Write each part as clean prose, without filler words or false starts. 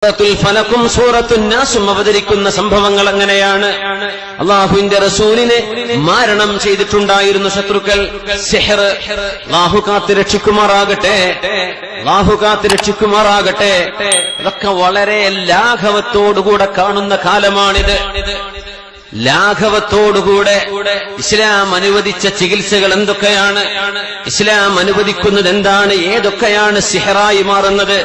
സൂറത്തുൽ ഫലക്കും സൂറത്തുൻ നാസും അവതരിക്കുന്ന സംഭവങ്ങൾ അങ്ങനെയാണ്. അള്ളാഹുവിന്റെ റസൂലിനെ മാരണം ചെയ്തിട്ടുണ്ടായിരുന്നു ശത്രുക്കൾ. സിഹ്ർ അല്ലാഹു കാത്ത് രക്ഷിക്കുമാറാകട്ടെ, അല്ലാഹു കാത്ത് രക്ഷിക്കുമാറാകട്ടെ. അതൊക്കെ വളരെ ലാഘവത്തോടുകൂടെ കാണുന്ന കാലമാണിത്. ലാഘവത്തോടുകൂടെ ഇസ്ലാം അനുവദിച്ച ചികിത്സകൾ എന്തൊക്കെയാണ്, ഇസ്ലാം അനുവദിക്കുന്നത് എന്താണ്, ഏതൊക്കെയാണ് സിഹറായി മാറുന്നത്,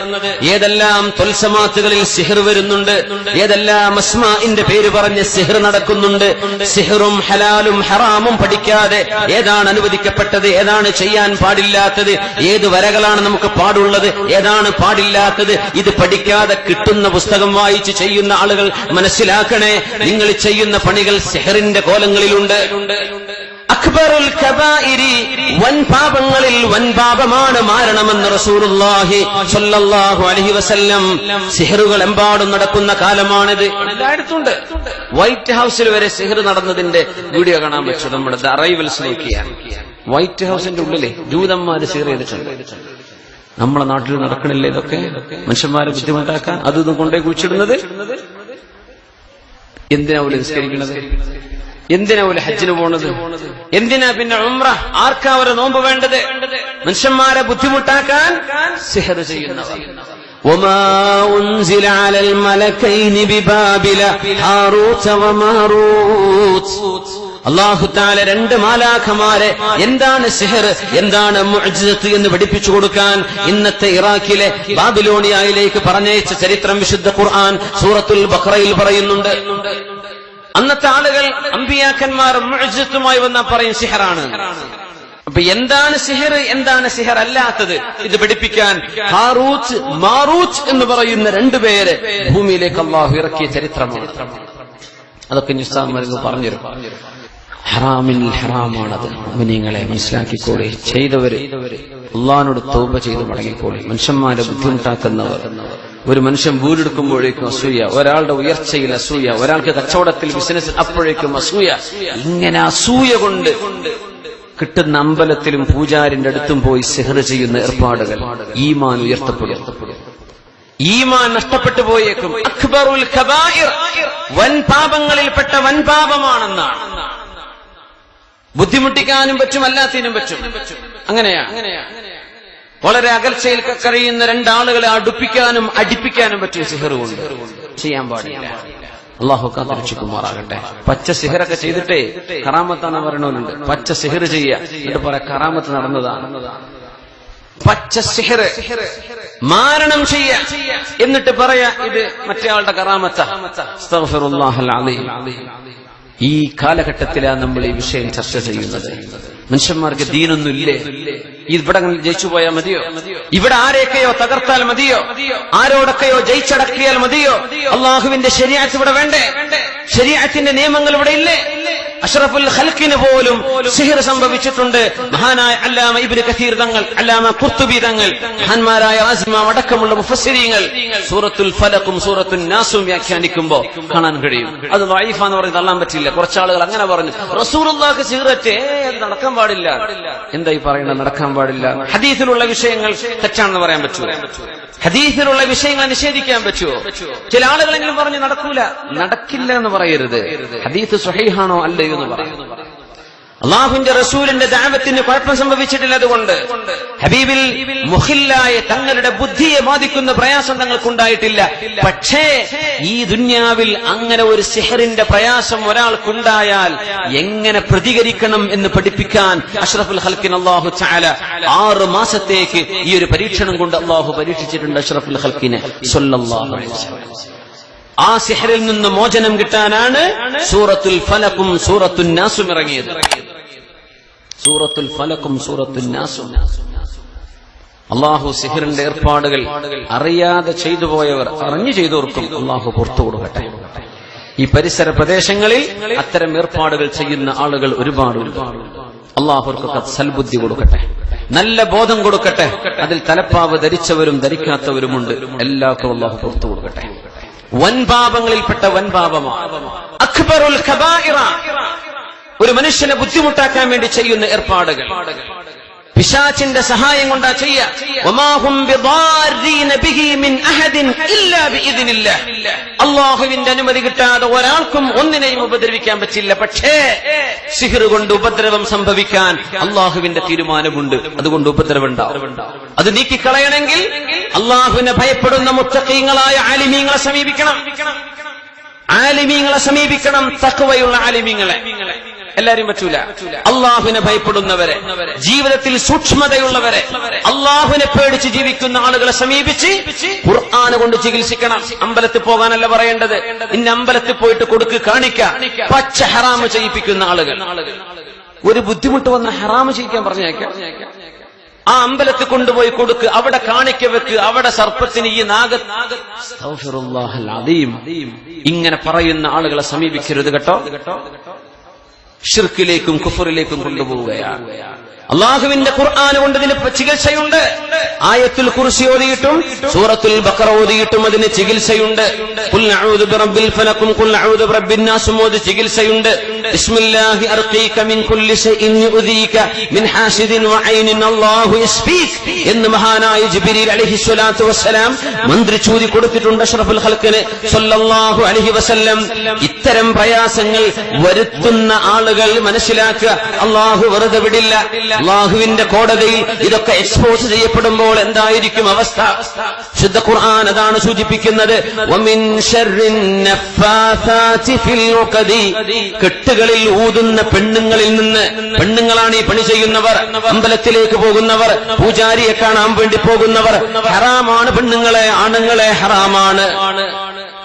ഏതെല്ലാം തൊൽസമാത്തുകളിൽ സിഹർ വരുന്നുണ്ട്, ഏതെല്ലാം അസ്മാഇന്റെ പേര് പറഞ്ഞ് സിഹർ നടക്കുന്നുണ്ട്. സിഹറും ഹലാലും ഹറാമും പഠിക്കാതെ ഏതാണ് അനുവദിക്കപ്പെട്ടത്, ഏതാണ് ചെയ്യാൻ പാടില്ലാത്തത്, ഏത് വരകളാണ് നമുക്ക് പാടുള്ളത്, ഏതാണ് പാടില്ലാത്തത്, ഇത് പഠിക്കാതെ കിട്ടുന്ന പുസ്തകം വായിച്ച് ചെയ്യുന്ന ആളുകൾ മനസ്സിലാക്കണേ, നിങ്ങൾ ചെയ്യുന്ന പണികൾ സിഹറിന്റെ കോലങ്ങളിലുണ്ട്. അക്ബറുൽ കബായിരി, വൻ പാപങ്ങളിൽ വൻ പാപമാണ് മാരണമെന്ന് റസൂലുള്ളാഹി സ്വല്ലല്ലാഹു അലൈഹി വസല്ലം. സിഹറുകൾ എമ്പാടും നടക്കുന്ന കാലമാണിത്. എല്ലായിടത്തുണ്ട്. വൈറ്റ് ഹൗസിൽ വരെ സിഹർ നടന്നതിന്റെ വീഡിയോ കാണാൻ പറ്റും. നമ്മുടെ ദ അറൈവൽസ് നോക്കിയാൽ വൈറ്റ് ഹൗസിന്റെ ഉള്ളിലെ ജൂതന്മാര് സിഹർ ചെയ്തിട്ടുണ്ട്. നമ്മളെ നാട്ടിൽ നടക്കണില്ലേ ഇതൊക്കെ? മനുഷ്യന്മാരെ ബുദ്ധിമുട്ടാക്കാൻ അതും കൊണ്ടേ കുഴിച്ചിടുന്നത്. എന്തിനാ അവര് നിസ്കരിക്കുന്നത്, എന്തിനാ അവര് ഹജ്ജിന് പോണത്, എന്തിനാ പിന്നെ ഉംറ, ആർക്കാ അവരെ നോമ്പ് വേണ്ടത്? മനുഷ്യന്മാരെ ബുദ്ധിമുട്ടാക്കാൻ സിഹർ ചെയ്യുന്നവർ. വമാ ഉൻസില അലൽ മലക്കൈനി ബിബാബില ഹാറൂത വമാറൂത്. അല്ലാഹു തആല രണ്ട് മാലാഖമാരെ എന്താണ് സിഹർ, എന്താണ് മുഅ്ജിസത്ത് എന്ന് പഠിപ്പിച്ചു കൊടുക്കാൻ ഇന്നത്തെ ഇറാഖിലെ ബാബിലോണിയയിലേക്ക് പറഞ്ഞയച്ച ചരിത്രം വിശുദ്ധ ഖുർആൻ സൂറത്തുൽ ബഖറയിൽ പറയുന്നുണ്ട്. അന്നത്തെ ആളുകൾ അമ്പിയാക്കന്മാർ മുഅ്ജിസത്തുമായി വന്നാൽ പറയും സിഹറാണ്. അപ്പൊ എന്താണ് സിഹർ, എന്താണ് സിഹർ അല്ലാത്തത്, ഇത് പഠിപ്പിക്കാൻ ഹാറൂത്ത് മാറൂത്ത് എന്ന് പറയുന്ന രണ്ടുപേരെ ഭൂമിയിലേക്ക് അല്ലാഹു ഇറക്കിയ ചരിത്രമാണ്. അതൊക്കെ നിസ്സാമർക്ക് പറഞ്ഞിരും. ഹറാമിൽ ഹറാമാണത്. മുഅ്മിനീങ്ങളെ മനസ്സിലാക്കിക്കോളെ, ചെയ്തവര് അല്ലാഹുവോട് തൗബ ചെയ്ത് മടങ്ങിക്കോളെ. മനുഷ്യന്മാരെ ബുദ്ധിമുട്ടാക്കുന്നവർ, ഒരു മനുഷ്യൻ വീടെടുക്കുമ്പോഴേക്കും അസൂയ, ഒരാളുടെ ഉയർച്ചയിൽ അസൂയ, ഒരാൾക്ക് കച്ചവടത്തിൽ ബിസിനസ് അപ്പോഴേക്കും അസൂയ. ഇങ്ങനെ അസൂയ കൊണ്ട് കിട്ടുന്ന അമ്പലത്തിലും പൂജാരിന്റെ അടുത്തും പോയി സിഹർ ചെയ്യുന്ന ഏർപ്പാടുകൾ ഈമാൻ ഉയർത്തപ്പെടും. ഈമാൻ നഷ്ടപ്പെട്ടു പോയേക്കും. അക്ബറുൽ കബായിർ, വൻ പാപങ്ങളിൽപ്പെട്ട വൻ പാപമാണെന്നാണ്. ബുദ്ധിമുട്ടിക്കാനും പറ്റും, അല്ലാത്തിനും പറ്റും. അങ്ങനെയാ. വളരെ അകൽച്ചയിൽ കഴിയുന്ന രണ്ടാളുകളെ അടുപ്പിക്കാനും അടിപ്പിക്കാനും പറ്റും സിഹർ കൊണ്ട്. ചെയ്യാൻ പാടില്ല. അല്ലാഹു കാത്തിരക്ഷിക്കുമാറാകട്ടെ. പച്ച സിഹറൊക്കെ ചെയ്തിട്ടേ കറാമത്താന്ന് പറയണവരുണ്ട്. പച്ച സിഹർ ചെയ്യുക, എന്നിട്ട് പറയാ കറാമത്ത് നടന്നതാണ്. പച്ച സിഹർ മാരണം ചെയ്യുക, എന്നിട്ട് പറയാ ഇത് മറ്റേ ആളുടെ കറാമത്ത. അസ്തഗ്ഫിറുല്ലാഹൽ അലീം. ഈ കാലഘട്ടത്തിലാണ് നമ്മൾ ഈ വിഷയം ചർച്ച ചെയ്യുന്നത്. മനുഷ്യന്മാർക്ക് ദീനൊന്നുമില്ലേ? ഇവിടെ ജയിച്ചു പോയാൽ മതിയോ? ഇവിടെ ആരെയൊക്കെയോ തകർത്താൽ മതിയോ? ആരോടൊക്കെയോ ജയിച്ചടക്കിയാൽ മതിയോ? അള്ളാഹുവിന്റെ ശരീഅത്ത് ഇവിടെ വേണ്ടേ? ശരീഅത്തിന്റെ നിയമങ്ങൾ ഇവിടെ ഇല്ലേ? അഷ്റഫുൽ ഖൽഖിന് പോലും സിഹർ സംഭവിച്ചിട്ടുണ്ട്. മഹാനായ അല്ലാമ ഇബ്നു കസീർ തങ്ങൾ, അല്ലാമ ഖുർത്തുബി തങ്ങൾ, മഹാന്മാരായ ആസിമ അടക്കമുള്ള മുഫസ്സിരീങ്ങൾ സൂറത്തുൽ ഫലഖും സൂറത്തുൻ നാസും വ്യാഖ്യാനിക്കുമ്പോൾ കാണാൻ കഴിയും. അത് ദഈഫാന്ന് പറഞ്ഞ് തള്ളാൻ പറ്റില്ല. കുറച്ചാളുകൾ അങ്ങനെ പറഞ്ഞു, റസൂലുള്ളാഹിക്ക് സിഹററ്റ് നടക്കാൻ പാടില്ല. എന്തായി പറയുന്നത്? നടക്കാൻ പാടില്ല. ഹദീസിലുള്ള വിഷയങ്ങൾ തെറ്റാണെന്ന് പറയാൻ പറ്റുമോ? ഹദീസിലുള്ള വിഷയങ്ങൾ നിഷേധിക്കാൻ പറ്റുമോ? ചില ആളുകളെങ്കിലും പറഞ്ഞു നടക്കൂല. നടക്കില്ല എന്ന് പറയരുത്. ഹദീസ് സ്വഹീഹാണോ അല്ലയോ എന്ന് പറയാം. അള്ളാഹുവിന്റെ റസൂലിന്റെ ദഅവത്തിന് കുഴപ്പം സംഭവിച്ചിട്ടില്ല. അതുകൊണ്ട് ഹബീബിൽ മുഖില്ലായ തങ്ങളുടെ ബുദ്ധിയെ ബാധിക്കുന്ന പ്രയാസം തങ്ങൾക്കുണ്ടായിട്ടില്ല. പക്ഷേ ഈ ദുന്യാവിൽ അങ്ങനെ ഒരു സിഹറിന്റെ പ്രയാസം ഒരാൾക്കുണ്ടായാൽ എങ്ങനെ പ്രതികരിക്കണം എന്ന് പഠിപ്പിക്കാൻ അഷ്റഫുൽ ഖൽഖിന് അല്ലാഹു തആല 6 മാസത്തേക്ക് ഈ ഒരു പരീക്ഷണം കൊണ്ട് അല്ലാഹു പരീക്ഷിച്ചിട്ടുണ്ട് അഷ്റഫുൽ ഖൽഖിനെ സ്വല്ലല്ലാഹു അലൈഹി വസല്ലം. ആ സിഹറിൽ നിന്ന് മോചനം കിട്ടാനാണ് സൂറത്തുൽ ഫലഖും സൂറത്തുൻ നാസും ഇറങ്ങിയത്. സൂറത്തുൽ ഫലഖും സൂറത്തുൻ നാസും. അല്ലാഹു സിഹറിന്റെ ഏർപ്പാടുകൾ അറിയാതെ ചെയ്തു പോയവർ, അറിഞ്ഞു ചെയ്തവർക്കും അല്ലാഹു പുറത്തു കൊടുക്കട്ടെ. ഈ പരിസര പ്രദേശങ്ങളിൽ അത്തരം ഏർപ്പാടുകൾ ചെയ്യുന്ന ആളുകൾ ഒരുപാടുണ്ട്. അല്ലാഹുവർക്കൊക്കെ സൽബുദ്ധി കൊടുക്കട്ടെ, നല്ല ബോധം കൊടുക്കട്ടെ. അതിൽ തലപ്പാവ് ധരിച്ചവരും ധരിക്കാത്തവരുമുണ്ട്. എല്ലാവർക്കും അല്ലാഹു പുറത്തു കൊടുക്കട്ടെ. വൻപാപങ്ങളിൽപ്പെട്ട വൻപാപമാണ് അക്ബറുൽ കബായിറ. ഒരു മനുഷ്യനെ ബുദ്ധിമുട്ടാക്കാൻ വേണ്ടി ചെയ്യുന്ന ഏർപ്പാടുകൾ. പിശാചിന്റെ സഹായം കൊണ്ടാ ചെയ്യാ. അള്ളാഹുവിന്റെ അനുമതി കിട്ടാതെ ഒരാൾക്കും ഒന്നിനെയും ഉപദ്രവിക്കാൻ പറ്റില്ല. പക്ഷേ സിഹ്ർ കൊണ്ട് ഉപദ്രവം സംഭവിക്കാൻ അള്ളാഹുവിന്റെ തീരുമാനമുണ്ട്. അതുകൊണ്ട് ഉപദ്രവം ഉണ്ടാവും. അത് നീക്കിക്കളയണമെങ്കിൽ അള്ളാഹുവിനെ ഭയപ്പെടുന്ന മുത്തഖീങ്ങളായ ആലിമീങ്ങളെ സമീപിക്കണം. തഖ്വയുള്ള ആലിമീങ്ങളെ. എല്ലാരും പറ്റൂല. അള്ളാഹുവിനെ ഭയപ്പെടുന്നവരെ, ജീവിതത്തിൽ സൂക്ഷ്മതയുള്ളവരെ, അള്ളാഹുവിനെ പേടിച്ച് ജീവിക്കുന്ന ആളുകളെ സമീപിച്ച് ഖുർആൻ കൊണ്ട് ചികിത്സിക്കണം. അമ്പലത്തിൽ പോകാനല്ല പറയേണ്ടത്. ഇന്ന അമ്പലത്തിൽ പോയിട്ട് കൊടുക്ക് കാണിക്ക. പച്ച ഹറാമ് ചെയ്യിപ്പിക്കുന്ന ആളുകൾ, ഒരു ബുദ്ധിമുട്ട് വന്ന ഹറാമ് ചെയ്യിക്കാൻ പറഞ്ഞേക്കാം. ആ അമ്പലത്തിൽ കൊണ്ടുപോയി കൊടുക്ക്, അവിടെ കാണിക്ക വെക്ക്, അവിടെ സർപ്പത്തിന് ഈ ഇങ്ങനെ പറയുന്ന ആളുകളെ സമീപിക്കരുത് കേട്ടോ. ഷിർക്കിലേക്കും കുഫറിലേക്കും കൊണ്ടുപോവുകയാണ്. അള്ളാഹുവിന്റെ ഖുർആൻ കൊണ്ട് ഇതിന് ചികിത്സയുണ്ട്. ആയത്തുൽ കുർസി ഓതിയിട്ടും സൂറത്തുൽ ബഖറ ഓതിയിട്ടും അതിന് ചികിത്സയുണ്ട്. ഖുൽ അഊദു ബിറബ്ബിൽ ഫലഖും ഖുൽ അഊദു ബിറബ്ബിൻ നാസ് ഓതി ചികിത്സയുണ്ട്. ബിസ്മില്ലാഹി അർഖീക മിൻ കുല്ലി ശൈഇൻ യുദീക മിൻ ഹാസിദിൻ വഅയ്നിൻ അല്ലാഹു യസ്ഫീക് എന്ന് മഹാനായ ജിബ്രീൽ അലൈഹിസ്സലാത്തു വസ്സലാം മന്ത്രിച്ചൂതി കൊടുത്തിട്ടുണ്ട് അഷ്റഫുൽ ഖൽഖിന് സല്ലല്ലാഹു അലൈഹി വസല്ലം. ഇത്തരം പ്രയാസങ്ങൾ വരുത്തുന്ന ആളുകൾ മനസ്സിലാക്കുക, അല്ലാഹു വെറുതെ വിടില്ല. അള്ളാഹുവിന്റെ കോടതിയിൽ ഇതൊക്കെ എക്സ്പോസ് ചെയ്യപ്പെടുമ്പോൾ എന്തായിരിക്കും അവസ്ഥ? ശുദ്ധ ഖുർആൻ അതാണ് സൂചിപ്പിക്കുന്നത്. വമിൻ ശർരിൻ നഫ്ഫാസാതി ഫിൽ ഉഖദി, കെട്ടുകളിൽ ഊതുന്ന പെണ്ണുങ്ങളിൽ നിന്ന്. പെണ്ണുങ്ങളാണ് ഈ പണി ചെയ്യുന്നവർ, അമ്പലത്തിലേക്ക് പോകുന്നവർ, പൂജാരിയെ കാണാൻ വേണ്ടി പോകുന്നവർ. ഹറാമാണ് പെണ്ണുങ്ങളെ, ആണുങ്ങളെ ഹറാമാണ്.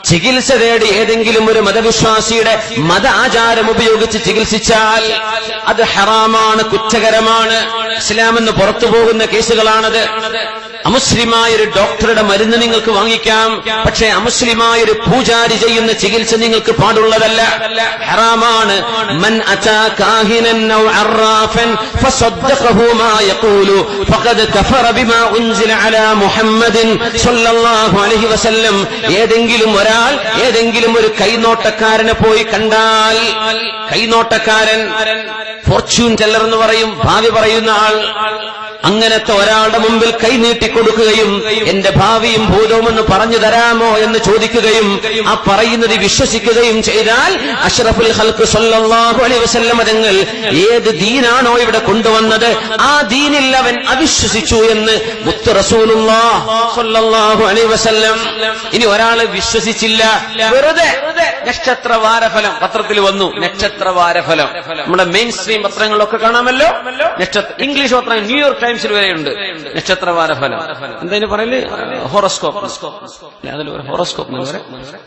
ചികിത്സ തേടി ഏതെങ്കിലും ഒരു മതവിശ്വാസിയുടെ മത ആചാരം ഉപയോഗിച്ച് ചികിത്സിച്ചാൽ അത് ഹറാമാണ്, കുറ്റകരമാണ്. ഇസ്ലാമെന്ന് പുറത്തു പോകുന്ന കേസുകളാണത്. അമുസ്ലിമായൊരു ഡോക്ടറുടെ മരുന്ന് നിങ്ങൾക്ക് വാങ്ങിക്കാം, പക്ഷേ അമുസ്ലിമായൊരു പൂജാരി ചെയ്യുന്ന ചികിത്സ നിങ്ങൾക്ക് പാടുള്ളതല്ല, ഹറാമാണ്. മൻ അതാ കാഹിനൻ ഔ അറാഫൻ ഫസദ്ദഖഹു മാ യഖൂലു ഫഖദ് കഫറ ബിമാ ഉൻസില അലാ മുഹമ്മദിൻ സ്വല്ലല്ലാഹു അലൈഹി വസല്ലം. ഏതെങ്കിലും ഒരാൾ ഏതെങ്കിലും ഒരു കൈനോട്ടക്കാരനെ പോയി കണ്ടാൽ, കൈനോട്ടക്കാരൻ, ഫോർച്യൂൺ ടെല്ലർ എന്ന് പറയും, ഭാവി പറയുന്ന ആൾ, അങ്ങനത്തെ ഒരാളുടെ മുമ്പിൽ കൈനീട്ടി കൊടുക്കുകയും എന്റെ ഭാവിയും ഭൂതവും എന്ന് പറഞ്ഞു തരാമോ എന്ന് ചോദിക്കുകയും ആ പറയുന്നത് വിശ്വസിക്കുകയും ചെയ്താൽ അഷ്റഫുൽ ഖൽഖ് സ്വല്ലല്ലാഹു അലൈഹി വസല്ലം തങ്ങൾ ഏത് ദീനാണോ ഇവിടെ കൊണ്ടുവന്നത് ആ ദീനിൽ അവൻ അവിശ്വസിച്ചു എന്ന് മുത്ത് റസൂലുള്ളാഹി സ്വല്ലല്ലാഹു അലൈഹി വസല്ലം. ഇനി ഒരാള് വിശ്വസിച്ചില്ല, വെറുതെ നക്ഷത്രവാരഫലം പത്രത്തിൽ വന്നു, നക്ഷത്രവാരഫലം നമ്മുടെ മെയിൻ സ്ട്രീം പത്രങ്ങളിലൊക്കെ കാണാമല്ലോ. ഇംഗ്ലീഷ് പത്രം ന്യൂയോർക്ക് ടൈംസിൽ വരെയുണ്ട് നക്ഷത്രവാരഫലം. എന്താ പറയല്? ഹോറോസ്കോപ്പ്.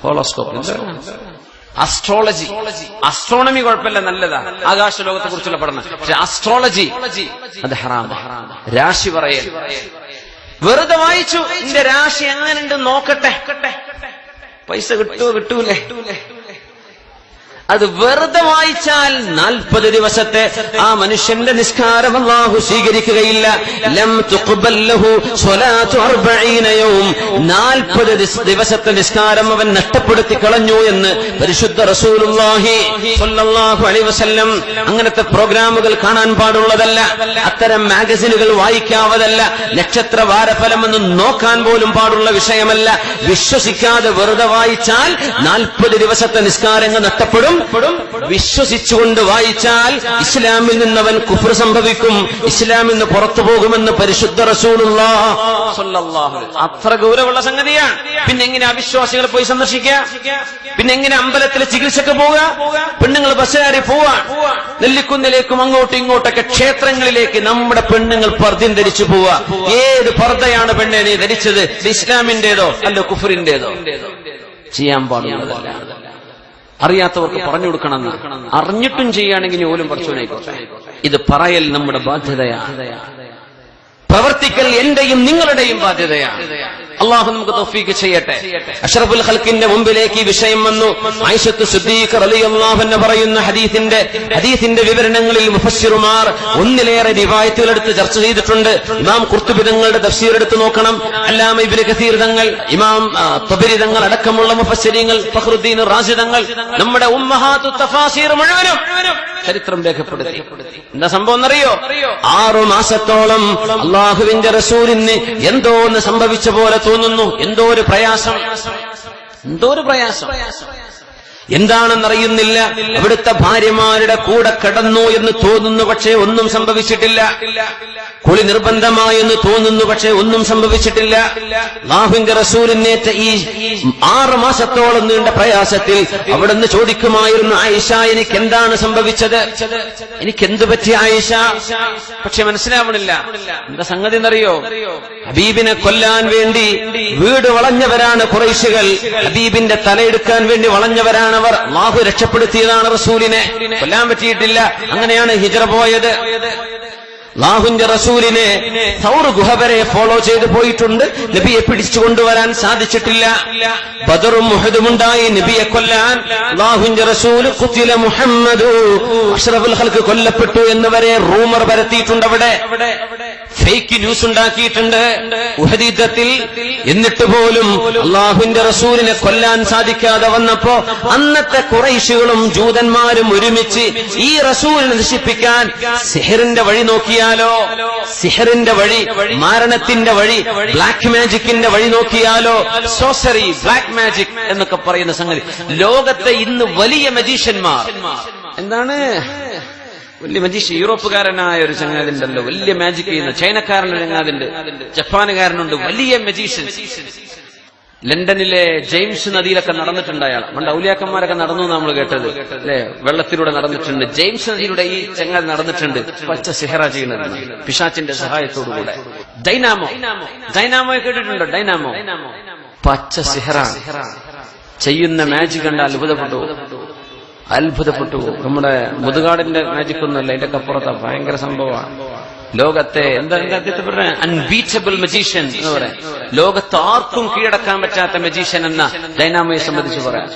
Horoscope, astrology. അസ്ട്രോണമി കുഴപ്പമില്ല, നല്ലതാ, ആകാശ ലോകത്തെ കുറിച്ചുള്ള പഠനം. പക്ഷെ അസ്ട്രോളജി അത് ഹറാം. രാശി പറയൽ വെറുതെ വായിച്ചു, എന്റെ രാശി എങ്ങനെയുണ്ട് നോക്കട്ടെ, പൈസ കിട്ടൂലേ? അത് വെറുതെ വായിച്ചാൽ 40 ദിവസത്തെ ആ മനുഷ്യന്റെ നിസ്കാരം അല്ലാഹു സ്വീകരിക്കുകയില്ല. ലം തുഖ്ബൽ ലഹു സ്വലാത്തു 40 യൗം, 40 ദിവസത്തെ നിസ്കാരം അവൻ നഷ്ടപ്പെടുത്തി കളഞ്ഞു എന്ന് പരിശുദ്ധ റസൂലുള്ളാഹി സ്വല്ലല്ലാഹു അലൈഹി വസല്ലം. അങ്ങനത്തെ പ്രോഗ്രാമുകൾ കാണാൻ പാടുള്ളതല്ല, അത്തരം മാഗസിനുകൾ വായിക്കാവതല്ല, നക്ഷത്ര വാരഫലം എന്ന് നോക്കാൻ പോലും പാടുള്ള വിഷയമല്ല. വിശ്വസിക്കാതെ വെറുതെ വായിച്ചാൽ 40 ദിവസത്തെ നിസ്കാരങ്ങൾ നഷ്ടപ്പെടും. വിശ്വസിച്ചുകൊണ്ട് വായിച്ചാൽ ഇസ്ലാമിൽ നിന്നവൻ കുഫ്ർ സംഭവിക്കും, ഇസ്ലാമിൽ നിന്ന് പുറത്തു പോകുമെന്ന് പരിശുദ്ധ റസൂലുള്ളാഹി സ്വല്ലല്ലാഹു അലൈഹി വസല്ലം. അത്ര ഗൗരവമുള്ള സംഗതിയാണ്. പിന്നെ എങ്ങനെ അവിശ്വാസികളെ പോയി സന്ദർശിക്കുക? പിന്നെ എങ്ങനെ അമ്പലത്തിലെ ചികിത്സക്ക് പോവുക? പെണ്ണുങ്ങൾ ബസ് കയറി പോവാൻ നെല്ലിക്കുന്നിലേക്കും അങ്ങോട്ടും ഇങ്ങോട്ടൊക്കെ ക്ഷേത്രങ്ങളിലേക്ക് നമ്മുടെ പെണ്ണുങ്ങൾ പർദ്ദയും ധരിച്ചു പോവുക. ഏത് പർദ്ദയാണ് പെണ്ണെ നീ ധരിച്ചത്? ഇസ്ലാമിന്റേതോ അല്ല കുഫറിന്റേതോ? ചെയ്യാൻ പാടുള്ളതല്ല. അറിയാത്തവർക്ക് പറഞ്ഞു കൊടുക്കണമെന്ന് അറിഞ്ഞിട്ടും ചെയ്യുകയാണെങ്കിൽ ഓലും പഠിച്ചോനായിക്കോട്ടെ. ഇത് പറയൽ നമ്മുടെ ബാധ്യതയാണ്, പ്രവർത്തിക്കൽ എന്റെയും നിങ്ങളുടെയും ബാധ്യതയാണ്. അള്ളാഹു നമുക്ക് തൗഫീഖ് ചെയ്യട്ടെ. അഷ്റഫുൽ ഖൽഖിന്റെ മുമ്പിലേക്ക് ഈ വിഷയം വന്നു. ആയിഷത്ത് സിദ്ദീഖ റളിയല്ലാഹു അൻഹ പറയുന്ന ഹദീസിന്റെ വിവരണങ്ങളിൽ മുഫസ്സിറുമാർ ഒന്നിലേറെ റിവായത്തുകൾ എടുത്ത് ചർച്ച ചെയ്തിട്ടുണ്ട്. ഇമാം ഖുർത്തുബി തങ്ങളുടെ തഫ്സീർ എടുത്ത് നോക്കണം, അല്ലാമ ഇബ്നു കസീർ തങ്ങൾ, ഇമാം തബരി തങ്ങൾ അടക്കമുള്ള മുഫസ്സിരീങ്ങൾ, ഫഖ്റുദ്ദീൻ റാസി തങ്ങൾ, നമ്മുടെ ഉമ്മഹാത്തു തഫാസീർ മുഴുവനും ചരിത്രം രേഖപ്പെടുത്തി. എന്താ സംഭവം എന്നറിയോ? 6 മാസത്തോളം അള്ളാഹുവിന്റെ റസൂലിന് എന്തോ ഒന്ന് സംഭവിച്ച പോലെ തോന്നുന്നു. എന്തോ ഒരു പ്രയാസം. എന്താണെന്നറിയുന്നില്ല. അവിടുത്തെ ഭാര്യമാരുടെ കൂടെ കിടന്നു എന്ന് തോന്നുന്നു, പക്ഷേ ഒന്നും സംഭവിച്ചിട്ടില്ല. കുളി നിർബന്ധമായെന്ന് തോന്നുന്നു, പക്ഷേ ഒന്നും സംഭവിച്ചിട്ടില്ല. അല്ലാഹുവിന്റെ റസൂലിനേറ്റ ഈ 6 മാസത്തോളം നീണ്ട പ്രയാസത്തിൽ അവിടുന്ന് ചോദിക്കുമായിരുന്നു, ആയിഷ എനിക്ക് എന്താണ് സംഭവിച്ചത്, എനിക്കെന്തു പറ്റി ആയിഷ? പക്ഷെ മനസ്സിലാവണില്ല. എന്താ സംഗതി എന്നറിയോ? ഹബീബിനെ കൊല്ലാൻ വേണ്ടി വീട് വളഞ്ഞവരാണ് ഖുറൈശികൾ. ഹബീബിന്റെ തലയെടുക്കാൻ വേണ്ടി വളഞ്ഞവരാണ് അവർ. അല്ലാഹു രക്ഷപ്പെടുത്തിയതാണ് റസൂലിനെ. കൊല്ലാൻ പറ്റിയിട്ടില്ല. അങ്ങനെയാണ് ഹിജ്റ പോയത്. അല്ലാഹുവിന്റെ റസൂലിനെ സൗർ ഗുഹ വരെ ഫോളോ ചെയ്തു പോയിട്ടുണ്ട്. നബിയെ പിടിച്ചു കൊണ്ടുവരാൻ സാധിച്ചിട്ടില്ല. ബദറും ഉഹദും ഉണ്ടായി നബിയെ കൊല്ലാൻ. അല്ലാഹുവിന്റെ റസൂൽ ഖുതില മുഹമ്മദു അഷ്റഫുൽ ഖൽഖ് കൊല്ലപ്പെട്ടു എന്ന് വരെ റൂമർ പരത്തിയിട്ടുണ്ട്. അവിടെ ഫേക്ക് ന്യൂസ് ഉണ്ടാക്കിയിട്ടുണ്ട് ഉഹദ് യുദ്ധത്തിൽ. എന്നിട്ട് പോലും അല്ലാഹുവിന്റെ റസൂലിനെ കൊല്ലാൻ സാധിക്കാതെ വന്നപ്പോ അന്നത്തെ ഖുറൈശികളും ജൂതന്മാരും ഒരുമിച്ച് ഈ റസൂലിനെ നശിപ്പിക്കാൻ സിഹറിന്റെ വഴി നോക്കിയാലോ, സിഹറിന്റെ വഴി, മാരണത്തിന്റെ വഴി, ബ്ലാക്ക് മാജിക്കിന്റെ വഴി നോക്കിയാലോ, സോസറി, ബ്ലാക്ക് മാജിക് എന്നൊക്കെ പറയുന്ന സംഗതി. ലോകത്തെ ഇന്ന് വലിയ മജീഷ്യന്മാർ, എന്താണ് വലിയ മജീഷ്യൻ, യൂറോപ്പുകാരനായ ഒരു ചങ്ങാതിണ്ടല്ലോ വലിയ മാജിക് ചെയ്യുന്ന, ചൈനക്കാരനൊരു ചങ്ങാതിണ്ട്, ജപ്പാനുകാരനുണ്ട്, വലിയ മജീഷ്യൻ. ലണ്ടനിലെ ജെയിംസ് നദിയിലൊക്കെ നടന്നിട്ടുണ്ട് അയാൾ. പണ്ട് ഔലിയാക്കന്മാരൊക്കെ നടന്നു നമ്മൾ കേട്ടത് അല്ലെ, വെള്ളത്തിലൂടെ നടന്നിട്ടുണ്ട്. ജെയിംസ് നദിയിലൂടെ ഈ ചങ്ങാതി നടന്നിട്ടുണ്ട്. പച്ച സിഹറ ചെയ്യുന്നത് പിശാച്ചിന്റെ സഹായത്തോടുകൂടെ. ഡൈനാമോ കേട്ടിട്ടുണ്ടോ? ഡൈനാമോ പച്ച സിഹറ ചെയ്യുന്ന മാജിക് കണ്ട അത്ഭുതപ്പെട്ടു. നമ്മുടെ മുതുകാടിന്റെ മാജിക് ഒന്നുമല്ല, അതിന്റെ അപ്പുറത്താ. ഭയങ്കര സംഭവമാണ്. ലോകത്തെ എന്താ അൺബീറ്റബിൾ മജീഷ്യൻ എന്ന് പറയാം. ലോകത്ത് ആർക്കും കീഴടക്കാൻ പറ്റാത്ത മജീഷ്യൻ എന്ന ഡൈനാമോയെ സംബന്ധിച്ച് പറയാം.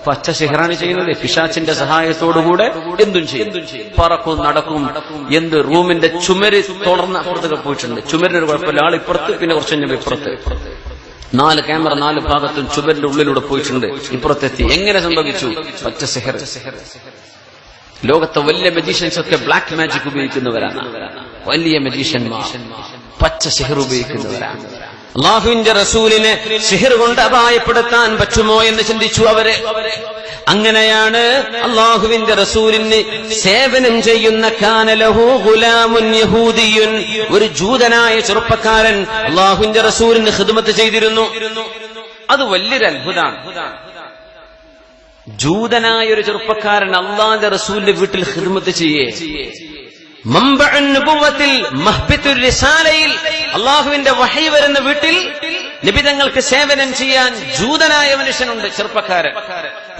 പച്ച സിഹറാണ് ചെയ്യുന്നത്. പിശാച്ചിന്റെ സഹായത്തോടുകൂടെ എന്തും ചെയ്യും, പറക്കും, നടക്കും. എന്ത് റൂമിന്റെ ചുമര് തുടർന്ന് അപ്പുറത്തൊക്കെ പോയിട്ടുണ്ട്. ചുമരിനൊരു കുഴപ്പമില്ല, ആൾ ഇപ്പുറത്ത്, പിന്നെ കുറച്ച് കഴിഞ്ഞ ഇപ്പുറത്ത്. 4 ക്യാമറ 4 ഭാഗത്തും ചുമരിന്റെ ഉള്ളിലൂടെ പോയിട്ടുണ്ട്, ഇപ്പുറത്തെത്തി. എങ്ങനെ സംഭവിച്ചു? പച്ച സിഹർ. ലോകത്തെ വലിയ മജീഷ്യൻസ് ഒക്കെ ബ്ലാക്ക് മാജിക് ഉപയോഗിക്കുന്നവരാണ്. വലിയ മജീഷ്യന്മാർ പച്ച സിഹർ ഉപയോഗിക്കുന്നവരാണ്. അല്ലാഹുവിന്റെ റസൂലിനെ സിഹർ കൊണ്ട് അപായപ്പെടുത്താൻ പറ്റുമോ എന്ന് ചിന്തിച്ചു അവര്. അങ്ങനെയാണ് അല്ലാഹുവിന്റെ റസൂലിന് സേവനം ചെയ്യുന്ന കാനലഹു ഗുലാമുൻ യഹൂദിയുൻ, ഒരു ജൂതനായ ചെറുപ്പക്കാരൻ അല്ലാഹുവിന്റെ റസൂലിന് ഖിദ്മത്ത് ചെയ്തിരുന്നു. അത് വലിയൊരു അത്ഭുതമാണ്. ജൂതനായ ഒരു ചെറുപ്പക്കാരൻ അല്ലാഹുവിന്റെ റസൂലിന്റെ വീട്ടിൽ ഖിദ്മത്ത് ചെയ്യേ. മംബഉൻ നുബുവത്തിൽ മഹ്ബിത്തുർ റിസാലയിൽ അല്ലാഹുവിന്റെ വഹി വരുന്ന വീട്ടിൽ നബി തങ്ങൾക്ക് സേവനം ചെയ്യാൻ ജൂതനായ മനുഷ്യനുണ്ട്, ചെറുപ്പക്കാരൻ.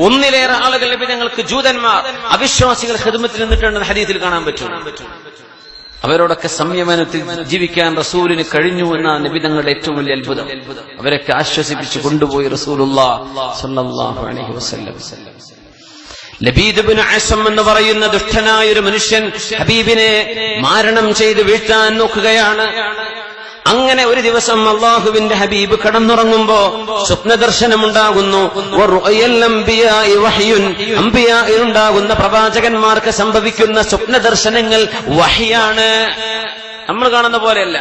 ഒന്നിലേറെ ആളുകൾ നബി തങ്ങൾക്ക് ജൂതന്മാർ, അവിശ്വാസികൾ ഖിദ്മത്തിൽ നിന്നിട്ടുണ്ടെന്ന് ഹദീസിൽ കാണാൻ പറ്റും. അവരോടൊക്കെ സംയമനത്തിൽ ജീവിക്കാൻ റസൂലിന് കഴിഞ്ഞു എന്നാണ് നബി തങ്ങളുടെ ഏറ്റവും വലിയ അത്ഭുതം. അവരൊക്കെ ആശ്വസിപ്പിച്ചു കൊണ്ടുപോയി റസൂലുള്ളാഹി സ്വല്ലല്ലാഹു അലൈഹി വസല്ലം. ലബീദ് ഇബ്നു അസം എന്ന് പറയുന്ന ദുഷ്ടനായ ഒരു മനുഷ്യൻ ഹബീബിനെ മാരണം ചെയ്ത് വീഴ്ത്താൻ നോക്കുകയാണ്. അങ്ങനെ ഒരു ദിവസം അല്ലാഹുവിന്റെ ഹബീബ് കടന്നുറങ്ങുമ്പോ സ്വപ്നദർശനമുണ്ടാകുന്നു. അംബിയായിലുണ്ടാകുന്ന പ്രവാചകന്മാർക്ക് സംഭവിക്കുന്ന സ്വപ്നദർശനങ്ങൾ വഹ്യാണ്, നമ്മൾ കാണുന്ന പോലെയല്ല.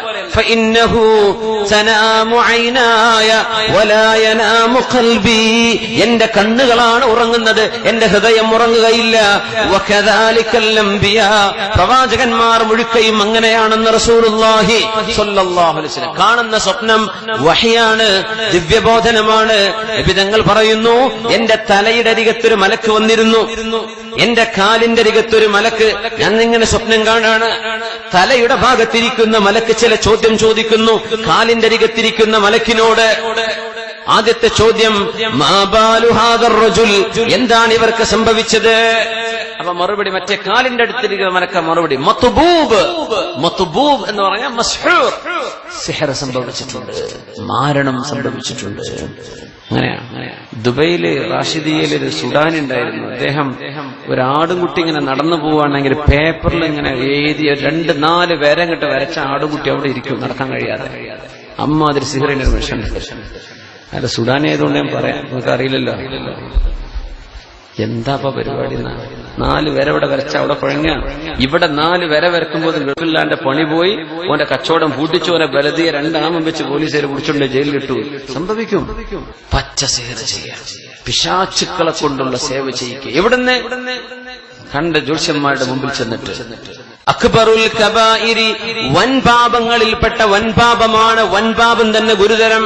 എന്റെ കണ്ണുകളാണ് ഉറങ്ങുന്നത്, എന്റെ ഹൃദയം ഉറങ്ങുകയില്ല. പ്രവാചകന്മാർ മുഴുക്കയും അങ്ങനെയാണെന്ന് റസൂലുള്ളാഹി സ്വല്ലല്ലാഹു അലൈഹി വസല്ലം. കാണുന്ന സ്വപ്നം വഹ്യാണ്, ദിവ്യബോധനമാണ്. നബി തങ്ങൾ പറയുന്നു, എന്റെ തലയുടെ അരികത്തൊരു മലക്ക് വന്നിരുന്നു, എന്റെ കാലിന്റെ അരികത്തൊരു മലക്ക്. ഞാൻ ഇങ്ങനെ സ്വപ്നം കാണാണ്. തലയുടെ ഭാഗത്തിരിക്കുന്ന മലക്ക് ചില ചോദ്യം ചോദിക്കുന്നു കാലിന്റെ അരികത്തിരിക്കുന്ന മലക്കിനോട്. ആദ്യത്തെ ചോദ്യം, മാ ബാലു ഹാദർ റജുൽ, എന്താണ് ഇവർക്ക് സംഭവിച്ചത്? അപ്പൊ മറുപടി മറ്റേ കാലിന്റെ അടുത്തിരിക്കുന്ന മലക്ക മറുപടി മത്ബൂബ്. മത്ബൂബ് എന്ന് പറഞ്ഞാൽ മസ്ഹൂർ, സിഹർ സംഭവിച്ചിട്ടുണ്ട്, മാരണം സംഭവിച്ചിട്ടുണ്ട്. അങ്ങനെയാണ്. ദുബൈയില് റാഷിദിയയിൽ ഒരു സുഡാനി ഉണ്ടായിരുന്നു. അദ്ദേഹം ഒരാടുംകുട്ടി ഇങ്ങനെ നടന്നു പോവുകയാണെങ്കിൽ പേപ്പറിൽ ഇങ്ങനെ എഴുതിയ 2-4 വരങ്ങിട്ട് വരച്ച ആടുംകുട്ടി അവിടെ ഇരിക്കും, നടക്കാൻ കഴിയാതെ. അമ്മ അതിൽ സിഹറിന്റെ ഒരു മനുഷ്യൻ. അല്ല, സുഡാനി ആയതുകൊണ്ട് ഞാൻ പറയാം, നിങ്ങൾക്ക് അറിയില്ലല്ലോ എന്താ പരിപാടി. 4 വര ഇവിടെ വരച്ച അവിടെ കുഴങ്ങാണ്. ഇവിടെ 4 വര വരക്കുമ്പോൾ ഗൾഫില്ലാന്റെ പണി പോയി, ഓന്റെ കച്ചവടം പൂട്ടിച്ചു, ഓനെ ബലദിയെ 2 ആമം വെച്ച് പോലീസുകാർ പിടിച്ചുകൊണ്ട് ജയിലിലിട്ടു. സംഭവിക്കും. പച്ച സേവ ചെയ്യാം, പിശാചുക്കളെ കൊണ്ടുള്ള സേവ ചെയ്യിക്കുക. എവിടുന്ന് കണ്ട ജ്യോത്സ്യന്മാരുടെ മുമ്പിൽ ചെന്നിട്ട് അക്ബറുൽ കബായിരി, വൻപാപങ്ങളിൽപ്പെട്ട വൻപാപമാണ്. വൻപാപം തന്നെ ഗുരുതരം,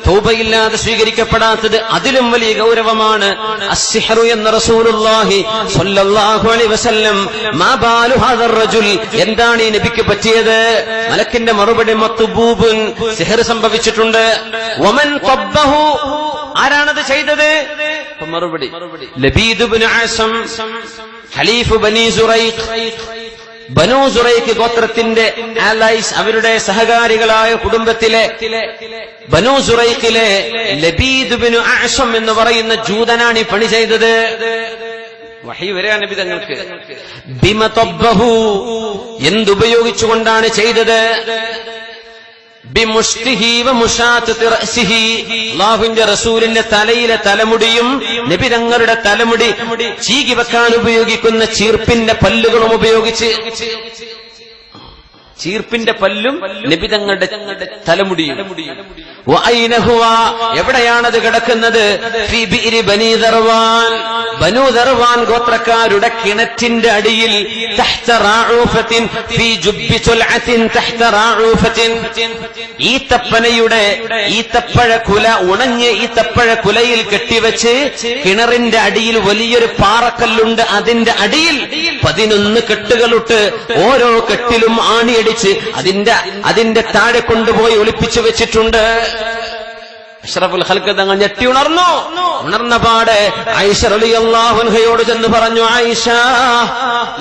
തൗബയില്ലാതെ സ്വീകരിക്കപ്പെടാത്തത് അതിലും വലിയ ഗൗരവമാണ്. അസ്സിഹ്റു എന്ന റസൂലുള്ളാഹി സ്വല്ലല്ലാഹു അലൈഹി വസല്ലം മാ ബാലു ഹാദർ റജുൽ, എന്താണ് ഈ നബിക്ക് പറ്റിയത്? മലക്കിന്റെ മറുപടി മത്ബൂബുൻ, സിഹർ സംഭവിച്ചിട്ടുണ്ട്. വമൻ ഖബ്ബഹു, ആരാണത് ചെയ്തത്? മറുപടി ലബീദ് ഇബ്നു ആസം, ഖലീഫ് ബനി സുറൈഖ്. ബനൂ സുറൈഖ് ഗോത്രത്തിന്റെ ആലൈസ്, അവരുടെ സഹകാരികളായ കുടുംബത്തിലെ ബനൂ സുറൈഖിലെ ലബീദ് ഇബ്നു അഅ്സം എന്ന് പറയുന്ന ജൂതനാണ് ഈ പണി ചെയ്തത്. വഹി വരെയാണ് നബി തങ്ങൾക്ക്. ബിമ തബ്ബഹു, എന്തുപയോഗിച്ചുകൊണ്ടാണ് ചെയ്തത്? ബിമുഷ്തിഹി വമുശാത്തതി റഅസിഹി, അല്ലാഹുവിന്റെ റസൂലിന്റെ തലയിലെ തലമുടിയും നബി തങ്ങളുടെ തലമുടി ചീകി വെക്കാൻ ഉപയോഗിക്കുന്ന ചീർപ്പിന്റെ പല്ലുകളും ഉപയോഗിച്ച്, ചീർപ്പിന്റെ പല്ലും നബി തങ്ങളുടെ തലമുടിയും. എവിടെയാണത് കിടക്കുന്നത്? ഫീ ബിഇരി ബനീ ദർവാൻ, ബനൂ ദർവാൻ ഗോത്രക്കാരുടെ കിണറ്റിന്റെ അടിയിൽ. തഹ്ത റാഊഫത്തിൻ ഫീ ജുബ്ബി തുൽഅത്തിൻ തഹ്ത റാഊഫത്തിൻ, ഈത്തപ്പനയുടെ ഈത്തപ്പഴ കുല, ഉണങ്ങിയ ഈത്തപ്പഴ കുലയിൽ കെട്ടിവെച്ച് കിണറിന്റെ അടിയിൽ വലിയൊരു പാറക്കല്ലുണ്ട്. അതിന്റെ അടിയിൽ 11 കെട്ടുകളിട്ട് ഓരോ കെട്ടിലും ആണിയടിച്ച് അതിന്റെ താഴെ കൊണ്ടുപോയി ഒളിപ്പിച്ചു വെച്ചിട്ടുണ്ട്. അഷ്റഫുൽ ഖൽഖ് തങ്ങൾ ഞെട്ടി ഉണർന്നു. ഉണർന്ന പാടെ ആയിഷ റളിയല്ലാഹു അൻഹയോട് ചെന്ന് പറഞ്ഞു, ആയിഷ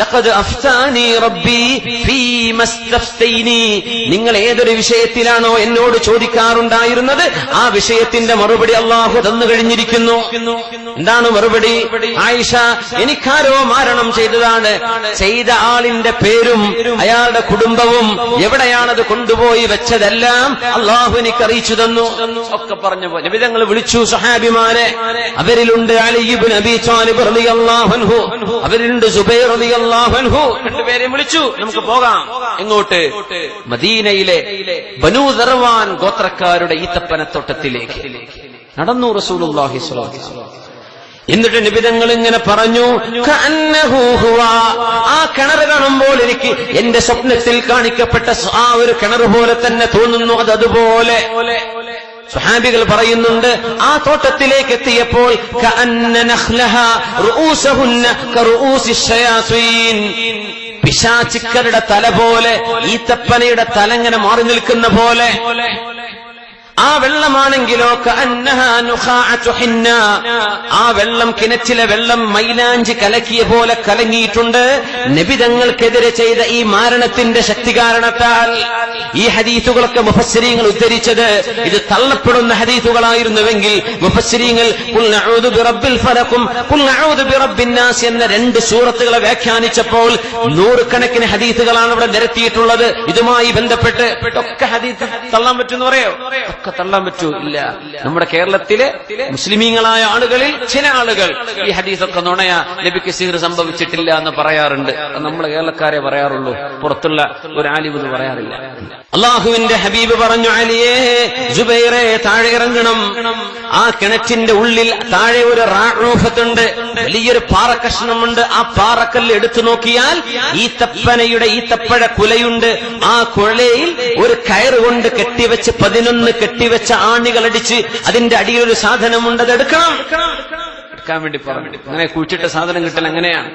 ലഖദ് അഫ്താനി റബ്ബി ഫീമാ ഇസ്തഫ്തൈനി, നിങ്ങൾ ഏതൊരു വിഷയത്തിലാണോ എന്നോട് ചോദിക്കാറുണ്ടായിരുന്നത് ആ വിഷയത്തിന്റെ മറുപടി അല്ലാഹു തന്നു കഴിഞ്ഞിരിക്കുന്നു. എന്താണ് മറുപടി? ആയിഷ, എനിക്കാരോ മാരണം ചെയ്തതാണ്, ചെയ്ത ആളിന്റെ പേരും അയാളുടെ കുടുംബവും എവിടെയാണത് കൊണ്ടുപോയി വെച്ചതെല്ലാം അല്ലാഹു എനിക്ക് അറിയിച്ചു തന്നു. ഒക്കെ പറഞ്ഞു. നബി തങ്ങൾ വിളിച്ചു സഹാബിമാരെ. അവരിലുണ്ട് അലി ഇബ്നു അബീ ത്വാലിബ് റളിയല്ലാഹു അൻഹു, അവരിലുണ്ട് സുബൈർ റളിയല്ലാഹു അൻഹു. 2 പേരെയും വിളിച്ചു. നമുക്ക് പോകാം. എങ്ങോട്ട്? മദീനയിലെ ബനൂ ദർവാൻ ഗോത്രക്കാരുടെ ഈത്തപ്പനത്തോട്ടത്തിലേക്ക് നടന്നു റസൂലുള്ളാഹി സ്വല്ലല്ലാഹു അലൈഹി വസല്ലം. എന്നിട്ട് നബി തങ്ങൾ ഇങ്ങനെ പറഞ്ഞു, കഅന്നഹു ഹുവ, ആ കിണർ കാണുമ്പോൾ എനിക്ക് എന്റെ സ്വപ്നത്തിൽ കാണിക്കപ്പെട്ട ആ ഒരു കിണർ പോലെ തന്നെ തോന്നുന്നു. അതുപോലെ സ്വഹാബികൾ പറയുന്നുണ്ട്, ആ തോട്ടത്തിലേക്ക് എത്തിയപ്പോൾ കഅന്ന നഖ്ലഹ റൂസഹുന്ന കറൂസി ശയാതീൻ, പിശാചുക്കളുടെ തല പോലെ, ഈത്തപ്പനയുടെ തല ഇങ്ങനെ മാറി നിൽക്കുന്ന പോലെ. ആ വെള്ളമാണെങ്കിലോ കഅന്നഹാ നുഖാഅതു ഹിന്ന, ആ വെള്ളം, കിണറ്റിലെ വെള്ളം മൈലാഞ്ചി കലക്കിയ പോലെ കലങ്ങിയിട്ടുണ്ട്. നബി തങ്ങൾക്കെതിരെ ചെയ്ത ഈ മാരണത്തിന്റെ ശക്തി കാരണത്താൽ. ഈ ഹദീസുകളൊക്കെ മുഫസ്സിരീങ്ങൾ ഉദ്ധരിച്ചത് ഇത് തള്ളപ്പെടുന്ന ഹദീസുകളായിരുന്നുവെങ്കിൽ മുഫസ്സിരീങ്ങൾ ഖുൽ നഊദു ബിറബ്ബിൽ ഫലഖും ഖുൽ നഊദു ബിറബ്ബിൻ നാസ് എന്ന 2 സൂറത്തുകളെ വ്യാഖ്യാനിച്ചപ്പോൾ 100 കണക്കിന് ഹദീസുകളാണ് ഇവിടെ നിരത്തിയിട്ടുള്ളത്. ഇതുമായി ബന്ധപ്പെട്ട് ഒക്കെ ഹദീസ് തള്ളാൻ പറ്റുമെന്ന് പറയോ? തള്ളാൻ പറ്റൂ? ഇല്ല. നമ്മുടെ കേരളത്തിലെ മുസ്ലിമീങ്ങളായ ആളുകളിൽ ചില ആളുകൾ ഈ ഹദീസൊക്കെ നുണയാ, നബിക്ക് സിഹ്ർ സംഭവിച്ചിട്ടില്ല എന്ന് പറയാറുണ്ട്. നമ്മളെ കേരളക്കാരെ പറയാറുള്ളൂ, പുറത്തുള്ള ഒരു ആലിം ഇത് പറയാറില്ല. അള്ളാഹുവിന്റെ ഹബീബ് പറഞ്ഞു, അലിയേ ജുബൈറെ താഴെ ഇറങ്ങണം. ആ കിണറ്റിന്റെ ഉള്ളിൽ താഴെ ഒരു റാഊഫത്തുണ്ട്, വലിയൊരു പാറക്കഷ്ണമുണ്ട്. ആ പാറക്കല്ല് എടുത്തു നോക്കിയാൽ ഈത്തപ്പനയുടെ ഈത്തപ്പഴ കുലയുണ്ട്. ആ കുലയിൽ ഒരു കയറുകൊണ്ട് കെട്ടിവെച്ച് 11 കെട്ടിവെച്ച ആണികളടിച്ച് അതിന്റെ അടിയിൽ ഒരു സാധനമുണ്ട്, അത് എടുക്കാൻ വേണ്ടി പറഞ്ഞു. അങ്ങനെ കുഴിച്ചിട്ട സാധനം കിട്ടൽ എങ്ങനെയാണ്?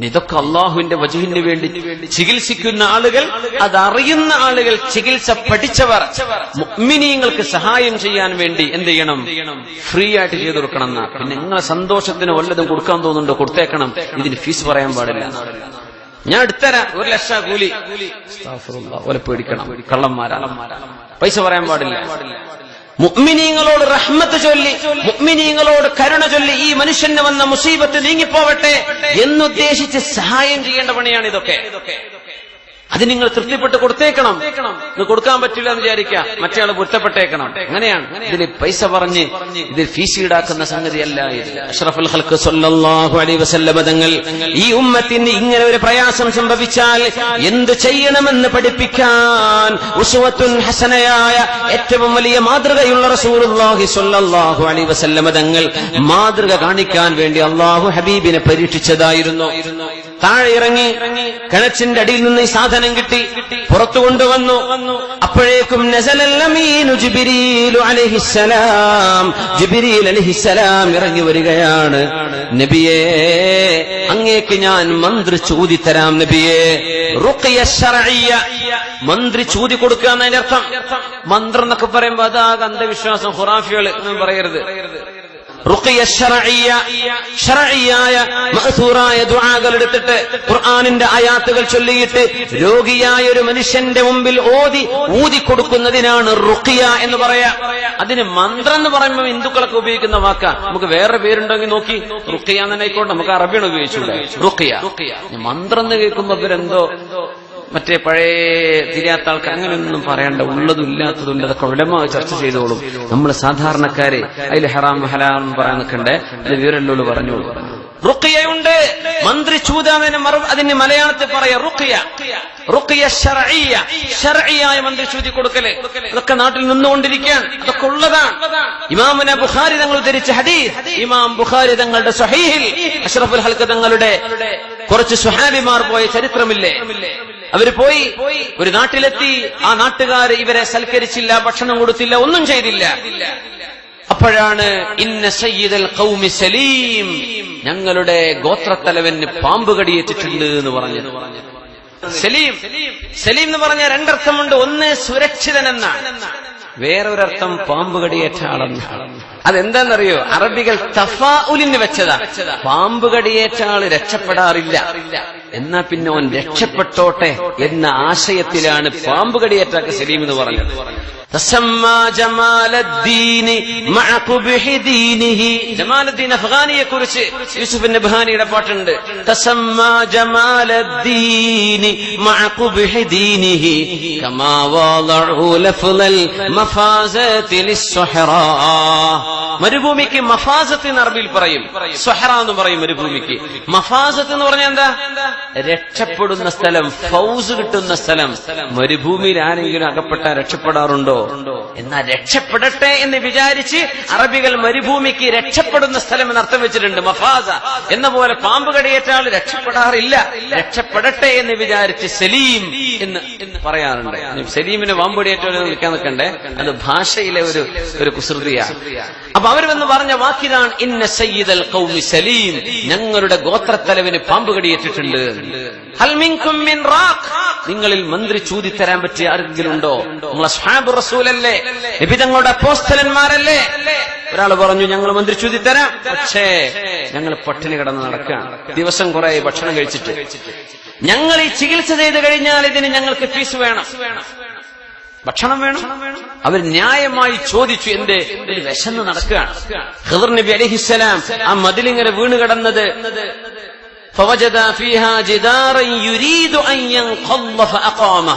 ഇതൊക്കെ അള്ളാഹുവിന്റെ വജഹിന് വേണ്ടി ചികിത്സിക്കുന്ന ആളുകൾ, അതറിയുന്ന ആളുകൾ, ചികിത്സ പഠിച്ചവർ മുഅ്മിനീങ്ങൾക്ക് സഹായം ചെയ്യാൻ വേണ്ടി എന്ത് ചെയ്യണം? ഫ്രീ ആയിട്ട് ചെയ്തു കൊടുക്കണം. പിന്നെ നിങ്ങളെ സന്തോഷത്തിന് വല്ലതും കൊടുക്കാൻ തോന്നുന്നുണ്ടോ? കൊടുത്തേക്കണം. ഇതിന് ഫീസ് പറയാൻ പാടില്ല. ഞാൻ എടുത്തരാം, 1 ലക്ഷം കൂലി. ഓലെ പേടിക്കണം, കള്ളന്മാരാ. പൈസ പറയാൻ പാടില്ല. മുഅ്മിനീങ്ങളോട് റഹ്മത്ത് ചൊല്ലി, മുഅ്മിനീങ്ങളോട് കരുണ ചൊല്ലി, ഈ മനുഷ്യന് വന്ന മുസീബത്ത് നീങ്ങിപ്പോവട്ടെ എന്നുദ്ദേശിച്ച് സഹായം ചെയ്യേണ്ട പണിയാണ് ഇതൊക്കെ. അത് നിങ്ങൾ തൃപ്തിപ്പെട്ട് കൊടുത്തേക്കണം. ഇത് കൊടുക്കാൻ പറ്റില്ല എന്ന് വിചാരിക്കുക, മറ്റേ ആൾ പൊരുത്തപ്പെട്ടേക്കണം. അങ്ങനെയാണ്. ഇതിൽ പൈസ പറഞ്ഞ് ഇതിൽ ഫീസ് ഈടാക്കുന്ന സംഗതിയല്ല ഇത്. അഷ്റഫുൽ ഖൽഖ് സ്വല്ലല്ലാഹു അലൈഹി വസല്ലം തങ്ങൾ ഈ ഉമ്മത്തിന് ഇങ്ങനെ ഒരു പ്രയാസം സംഭവിച്ചാൽ എന്ത് ചെയ്യണമെന്ന് പഠിപ്പിക്കാൻ ഉസ്വത്തുൻ ഹസനയായ ഏറ്റവും വലിയ മാതൃകയുള്ള റസൂലുള്ളാഹി സ്വല്ലല്ലാഹു അലൈഹി വസല്ലം തങ്ങൾ മാതൃക കാണിക്കാൻ വേണ്ടി അല്ലാഹു ഹബീബിനെ പരീക്ഷിച്ചതായിരുന്നു. താഴെ ഇറങ്ങി കിണറ്റിന്റെ അടിയിൽ നിന്ന് ഈ സാധനം കിട്ടി, പുറത്തു കൊണ്ടുവന്നു. അപ്പോഴേക്കും നസലൽ അമീനു ജിബ്രീലു അലൈഹിസ്സലാം, ജിബ്രീൽ അലൈഹിസ്സലാം ഇറങ്ങി വരികയാണ്. നബിയേ, അങ്ങേക്ക് ഞാൻ മന്ത്രി ചൂതിത്തരാം. നബിയേ, റുഖിയ ശർഇയ്യ, മന്ത്രി ചൂതി കൊടുക്കുക എന്നതിന്റെ അർത്ഥം. മന്ത്രം എന്നൊക്കെ പറയുമ്പോ അതാകെ അന്ധവിശ്വാസം, ഖുറാഫികൾ എന്ന് പറയരുത്. റുഖിയ ശർഇയ്യ, ശർഇയ്യായ മഅ്സൂറായ ദുആകൾ എടുത്തിട്ട് ഖുർആനിന്റെ ആയാത്തുകൾ ചൊല്ലിയിട്ട് രോഗിയായ ഒരു മനുഷ്യന്റെ മുമ്പിൽ ഊതി കൊടുക്കുന്നതിനാണ് റുഖിയ എന്ന് പറയാ. അതിന് മന്ത്രം എന്ന് പറയുമ്പോൾ ഹിന്ദുക്കളൊക്കെ ഉപയോഗിക്കുന്ന വാക്കാ. നമുക്ക് വേറെ പേരുണ്ടെങ്കിൽ നോക്കി, റുഖിയ എന്ന് ആയിക്കോട്ടെ, നമുക്ക് അറബിയാണ് ഉപയോഗിച്ചില്ല. റുഖിയ. മന്ത്രം എന്ന് കേൾക്കുമ്പോ ഇവരെന്തോ മറ്റേ പഴയ തിരിയാത്ത ആൾക്ക് അങ്ങനെയൊന്നും പറയണ്ട. ഉള്ളതും ഇല്ലാത്തതും അതൊക്കെ ഉലമാ ചർച്ച ചെയ്തോളും. നമ്മൾ സാധാരണക്കാരെ അതിൽ ഹറാം ഹലാം പറയാൻ നിൽക്കണ്ടേ, അത് വിവരല്ലോട് പറഞ്ഞോളൂ. റുഖിയയുണ്ട്, മന്ത്രി ചൂതാവിന് അതിന് മലയാളത്തിൽ പറയാ റുഖിയ. റുഖിയ ശർഇയ്യ, ശർഇയ്യായ മന്ത്രി ചൂതി കൊടുക്കല്. അതൊക്കെ നാട്ടിൽ നിന്നുകൊണ്ടിരിക്കുകയാണ്, അതൊക്കെ ഉള്ളതാണ്. ഇമാമുന ബുഖാരി തങ്ങൾ ഉദ്ധരിച്ച ഹദീസ്, ഇമാം ബുഖാരി തങ്ങളുടെ സ്വഹീഹിൽ അഷ്റഫുൽ ഖൽഖ് തങ്ങളുടെ കുറച്ച് സ്വഹാബിമാർ പോയ ചരിത്രമില്ലേ? അവര് പോയി ഒരു നാട്ടിലെത്തി. ആ നാട്ടുകാർ ഇവരെ സൽക്കരിച്ചില്ല, ഭക്ഷണം കൊടുത്തില്ല, ഒന്നും ചെയ്തില്ല. അപ്പോഴാണ് ഇന്ന സയ്യിദൽ ഖൗമി സലീം, ഞങ്ങളുടെ ഗോത്രത്തലവന് പാമ്പ് കടിയേറ്റിട്ടുണ്ട് എന്ന് പറഞ്ഞത്. സലീം, സലീം എന്ന് പറഞ്ഞ രണ്ടർത്ഥമുണ്ട്. ഒന്ന് സുരക്ഷിതനെന്നാണ്, വേറൊരർത്ഥം പാമ്പ് കടിയേറ്റ ആളെന്ന്. അതെന്താണെന്നറിയോ? അറബികൾ തഫാഉലിന് വെച്ചതാ. പാമ്പ് കടിയേറ്റ ആള് രക്ഷപ്പെടാറില്ല, എന്നാ പിന്നെ ഓൻ രക്ഷപ്പെട്ടോട്ടെ എന്ന ആശയത്തിലാണ് പാമ്പ് കടിയേറ്റാക്ക് സലീം എന്ന് പറഞ്ഞത്. ജമാലുദ്ദീൻ അഫ്ഗാനിയെ കുറിച്ച് യൂസുഫ് നബ്ഹാനിയുടെ പാട്ടുണ്ട്. മരുഭൂമിക്ക് മഫാസത്ത് എന്ന് അറബിയിൽ പറയും, സ്വഹറ എന്ന് പറയും മരുഭൂമിക്ക്. മഫാസത്ത് എന്ന് പറഞ്ഞാൽ എന്താ? രക്ഷപ്പെടുന്ന സ്ഥലം, ഫൗസ് കിട്ടുന്ന സ്ഥലം. മരുഭൂമിയിൽ ആരെങ്കിലും അകപ്പെട്ട രക്ഷപ്പെടാറുണ്ടോ? എന്നാൽ രക്ഷപ്പെടട്ടെ എന്ന് വിചാരിച്ച് അറബികൾ മരുഭൂമിക്ക് രക്ഷപ്പെടുന്ന സ്ഥലം എന്ന് അർത്ഥം വെച്ചിട്ടുണ്ട്, മഫാസ. എന്ന പോലെ പാമ്പ് കടിയേറ്റാൾ രക്ഷപ്പെടാറില്ല, രക്ഷപ്പെടട്ടെ എന്ന് വിചാരിച്ച് സലീം എന്ന് പറയാറുണ്ട്. സലീമിനെ പാമ്പ് കടിയേറ്റാൽ നിൽക്കാൻ നിൽക്കണ്ടേ, അത് ഭാഷയിലെ ഒരു കുസൃതിയാണ്. അപ്പൊ അവർ വന്ന് പറഞ്ഞ വാക്കിതാണ് ഇന്ന സയ്യിദൽ ഖൗമി സലീം, ഞങ്ങളുടെ ഗോത്രത്തലവന് പാമ്പ് കടിയേറ്റിട്ടുണ്ട്. ഹൽ മിൻകും മിൻ റാഖ്, നിങ്ങളിൽ മന്ത്രി ചൂതി തരാൻ പറ്റിയ ആരെങ്കിലും ഉണ്ടോ? നിങ്ങൾ അസ്ഹാബുർ റസൂലല്ലേ, നബി തങ്ങളുടെ അപ്പോസ്തലന്മാരല്ലേ? ഒരാൾ പറഞ്ഞു ഞങ്ങൾ മന്ത്രി ചൂതി തരാം, പക്ഷേ ഞങ്ങൾ പട്ടിണി കിടന്ന് നടക്കുകയാണ്, ദിവസം കുറെ ഭക്ഷണം കഴിച്ചിട്ട്. ഞങ്ങൾ ഈ ചികിത്സ ചെയ്ത് കഴിഞ്ഞാൽ ഇതിന് ഞങ്ങൾക്ക് ഫീസ് വേണം, ഭക്ഷണം വേണം. അവർ ന്യായമായി ചോദിച്ചു. എന്റെ വിശന്ന് നടക്കുകയാണ്. ഖിദ്ർ നബി അലൈഹിസ്സലാം ആ മതിലിങ്ങനെ വീണ് കിടന്നത്, فوجد فيها جدارا يريد أن ينقض فأقامه,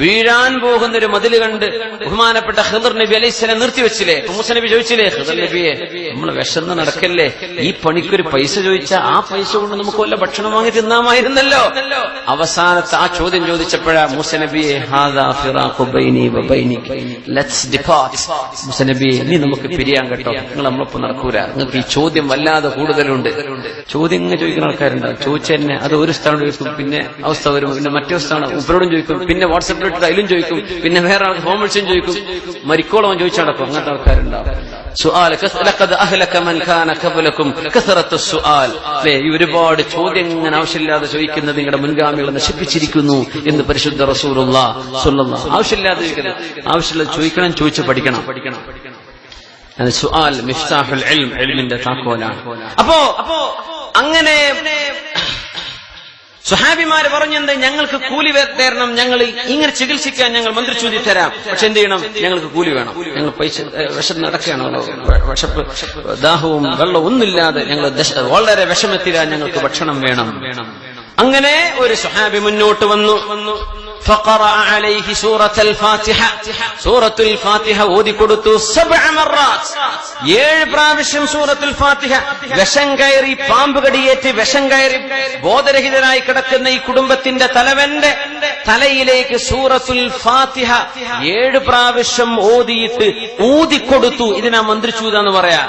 വീഴാൻ പോകുന്നൊരു മതിൽ കണ്ട് ബഹുമാനപ്പെട്ട ഖിദ്ർ നബി അലൈഹിസ്സലാം നിർത്തിവെച്ചില്ലേ? മൂസ നബി ചോദിച്ചില്ലേ, ഖിദ്ർ നബിയെ നമ്മൾ വിശന്ന് നടക്കല്ലേ, ഈ പണിക്കൊരു പൈസ ചോദിച്ചാൽ ആ പൈസ കൊണ്ട് നമുക്ക് വല്ല ഭക്ഷണം വാങ്ങി തിന്നാമായിരുന്നല്ലോ. അവസാനത്തെ ആ ചോദ്യം ചോദിച്ചപ്പോഴാ മൂസ നബിയെ ഹാദാ ഫിറാഖു ബൈനി വ ബൈനിക ലെറ്റ്സ് ഡിപ്പാർട്ട്, മൂസ നബിയെ നീ നമുക്ക് പിരിയാൻ കേട്ടോ, നിങ്ങൾ നമ്മളൊപ്പം നടക്കൂല, നിങ്ങൾക്ക് ഈ ചോദ്യം വല്ലാതെ കൂടുതലുണ്ട്. ചോദ്യം ഇങ്ങനെ ചോദിക്കുന്ന ആൾക്കാരുണ്ടാവും. ചോദിച്ചെന്നെ അത് ഒരു സ്ഥലം ചോദിക്കും, പിന്നെ അവസ്ഥ വരും, പിന്നെ മറ്റേ സ്ഥലം ഉപരോടും ചോദിക്കും, പിന്നെ വാട്സപ്പ് അതിലും ചോദിക്കും, പിന്നെ വേറെ ആൾക്ക് ഫോൺ വിളിച്ചും ചോദിക്കും, മരിക്കോളം ചോദിച്ചു നടക്കും. അങ്ങനത്തെ ആൾക്കാരുണ്ടാവും. ഈ ഒരുപാട് ചോദ്യം ഇങ്ങനെ ആവശ്യമില്ലാതെ ചോദിക്കുന്നത് നിങ്ങളുടെ മുൻഗാമികളെ നശിപ്പിച്ചിരിക്കുന്നു എന്ന് പരിശുദ്ധ റസൂലുള്ളാഹി സ്വല്ലല്ലാഹു അലൈഹി വസല്ലം. ആവശ്യമില്ലാതെ ചോദിക്കുന്നത്, ആവശ്യമുള്ളത് ചോദിക്കണം, ചോദിച്ച് പഠിക്കണം. സുആൽ മിഫ്താഹുൽ ഇൽം, ഇൽമിന്റെ താക്കോലാണ്. അപ്പോ അങ്ങനെ സ്വഹാബിമാര് പറഞ്ഞെന്ത്, ഞങ്ങൾക്ക് കൂലി തരണം, ഞങ്ങൾ ഇങ്ങനെ ചികിത്സിക്കാൻ ഞങ്ങൾ മന്ത്രി ചൂതി തരാം, പക്ഷെ എന്ത് ചെയ്യണം, ഞങ്ങൾക്ക് കൂലി വേണം. ഞങ്ങൾ പൈസ വിശന്ന് നടക്കുകയാണല്ലോ, വിശപ്പ് ദാഹവും വെള്ളവും ഒന്നുമില്ലാതെ ഞങ്ങൾ വളരെ വിഷമത്തിലാ, ഞങ്ങൾക്ക് ഭക്ഷണം വേണം. അങ്ങനെ ഒരു സ്വഹാബി മുന്നോട്ട് വന്നു. فقرأ عليه سورة الفاتحة سورة الفاتحة ഓതി കൊടുത്തു 7 مرات 7 പ്രാവശ്യം സൂറത്തുൽ ഫാത്തിഹ. വിഷം കയറി, പാമ്പ് കടിയേറ്റ് വിഷം കയറി ബോധരഹിതനായി കിടക്കുന്ന ഈ കുടുംബത്തിന്റെ തലവന്റെ തലയിലേക്ക് സൂറത്തുൽ ഫാത്തിഹ 7 പ്രാവശ്യം ഓതിയിട്ട് ഊതിക്കൊടുത്തു. ഇതിനാ മന്ത്രിച്ചൂത എന്ന് പറയാ.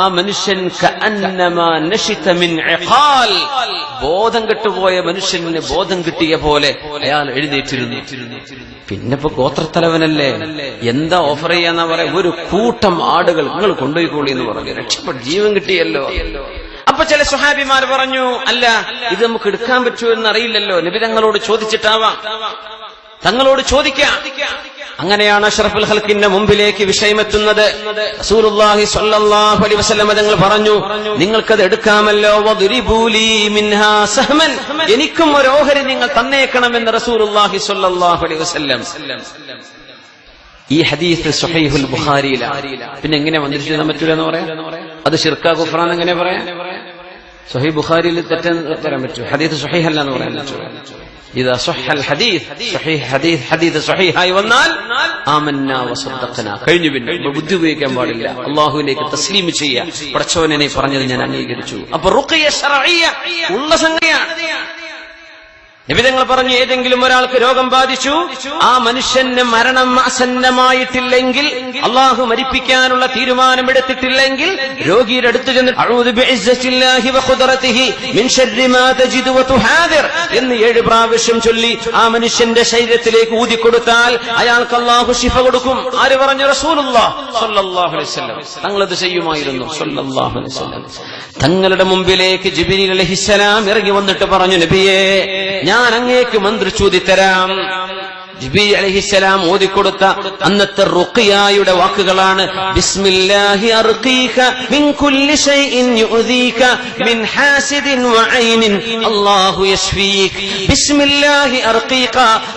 ആ മനുഷ്യൻ കഅന്നമാ നശിത മിൻ ഇഖാൽ, ബോധം കെട്ടുപോയ മനുഷ്യന് ബോധം കിട്ടിയ പോലെ അയാൾ എഴുന്നേറ്റിരുന്നു. പിന്നെപ്പോ ഗോത്രത്തലവനല്ലേ, എന്താ ഓഫർ ചെയ്യാന്നാ പറയാ? ഒരു കൂട്ടം ആടുകൾ നിങ്ങൾ കൊണ്ടുപോയിക്കോളി എന്ന് പറഞ്ഞു. രക്ഷപ്പെട്ട ജീവൻ കിട്ടിയല്ലോ. അപ്പൊ ചില സ്വഹാബിമാർ പറഞ്ഞു, അല്ല ഇത് നമുക്ക് എടുക്കാൻ പറ്റുമോ എന്നറിയില്ലല്ലോ, നബി തങ്ങളോട് ചോദിച്ചിട്ടാവാം, തങ്ങളോട് ചോദിക്കാം. അങ്ങനെയാണ് അഷ്റഫുൽ ഖൽഖിന്റെ മുമ്പിലേക്ക് വിഷയമെത്തുന്നത്. റസൂലുള്ളാഹി സ്വല്ലല്ലാഹു അലൈഹി വസല്ലം തങ്ങൾ പറഞ്ഞു, നിങ്ങൾക്കത് എടുക്കാമല്ലോ, വദ്രിബൂ ലീ മിൻഹാ സഹ്മൻ, എനിക്കും ഒരു ഓഹരി നിങ്ങൾ തന്നേക്കണമെന്ന് റസൂലുള്ളാഹി സ്വല്ലല്ലാഹു അലൈഹി വസല്ലം. ഈ ഹദീസ് സ്വഹീഹുൽ ബുഖാരിയിലാണ്. പിന്നെ എങ്ങനെ വന്നിരിക്കാൻ പറ്റൂലെന്ന് പറയാം? അത് ശിർക്കാ കുഫ്റാൻ എങ്ങനെ പറയാം? സ്വഹീഹ് ബുഖാരിയിൽ തെറ്റെന്ന് പറയാൻ പറ്റൂ, ഹദീസ് സ്വഹീഹ് അല്ല എന്ന് പറയാൻ പറ്റൂ. ഇദാ സ്വഹൽ ഹദീസ് സ്വഹീഹ് ഹദീസ് സ്വഹീഹായി വന്നാൽ ആമന്നാ വസദ്ദഖനാ, കഴിഞ്ഞു. പിന്നെ ബുദ്ധി ഉപയോഗിക്കാൻ പാടില്ല, അല്ലാഹുവിലേക്ക് തസ്ലീം ചെയ്യുക. പടച്ചവനെ പറഞ്ഞത് ഞാൻ അംഗീകരിച്ചു. അപ്പൊ റുഖിയ ശർഇയ്യ ഉള്ള സംഗതിയാണ്. നബി തങ്ങൾ പറഞ്ഞു, ഏതെങ്കിലും ഒരാൾക്ക് രോഗം ബാധിച്ചു, ആ മനുഷ്യന് മരണം ആസന്നമായിട്ടില്ലെങ്കിൽ, അള്ളാഹു മരിപ്പിക്കാനുള്ള തീരുമാനമെടുത്തിട്ടില്ലെങ്കിൽ, രോഗിയുടെ അടുത്ത് ചെന്ന് അഊദു ബിഇസ്സത്തില്ലാഹി വഖുദ്റതിഹി മിൻ ശർരി മാ തജിദു വതുഹാദിർ എന്ന് 7 പ്രാവശ്യം ചൊല്ലി ആ മനുഷ്യന്റെ ശരീരത്തിലേക്ക് ഊതിക്കൊടുത്താൽ അയാൾക്ക് അള്ളാഹു ശിഫ കൊടുക്കും. ആര് പറഞ്ഞു? റസൂലുള്ളാഹി സ്വല്ലല്ലാഹു അലൈഹി വസല്ലം. തങ്ങളത് ചെയ്യുമായിരുന്നു സ്വല്ലല്ലാഹു അലൈഹി വസല്ലം. തങ്ങളുടെ മുമ്പിലേക്ക് ജിബ്രീൽ അലൈഹിസ്സലാം ഇറങ്ങി വന്നിട്ട് പറഞ്ഞു, നബിയേ, ഞാൻ അങ്ങേക്ക് മന്ത്രിച്ചൂതി തരാം. ജിബ്രീൽ അലൈഹിസ്സലാം ഓതിക്കൊടുത്ത അന്നത്തെ റുഖിയായുടെ വാക്കുകളാണ്, ബിസ്മില്ലാഹി അർഖീക മിൻ കുല്ലി ശൈഇൻ യുഅദീക മിൻ ഹാസിദിൻ വഅയ്നിൻ അല്ലാഹു യശ്ഫീക. ബിസ്മില്ലാഹി അർഖീക,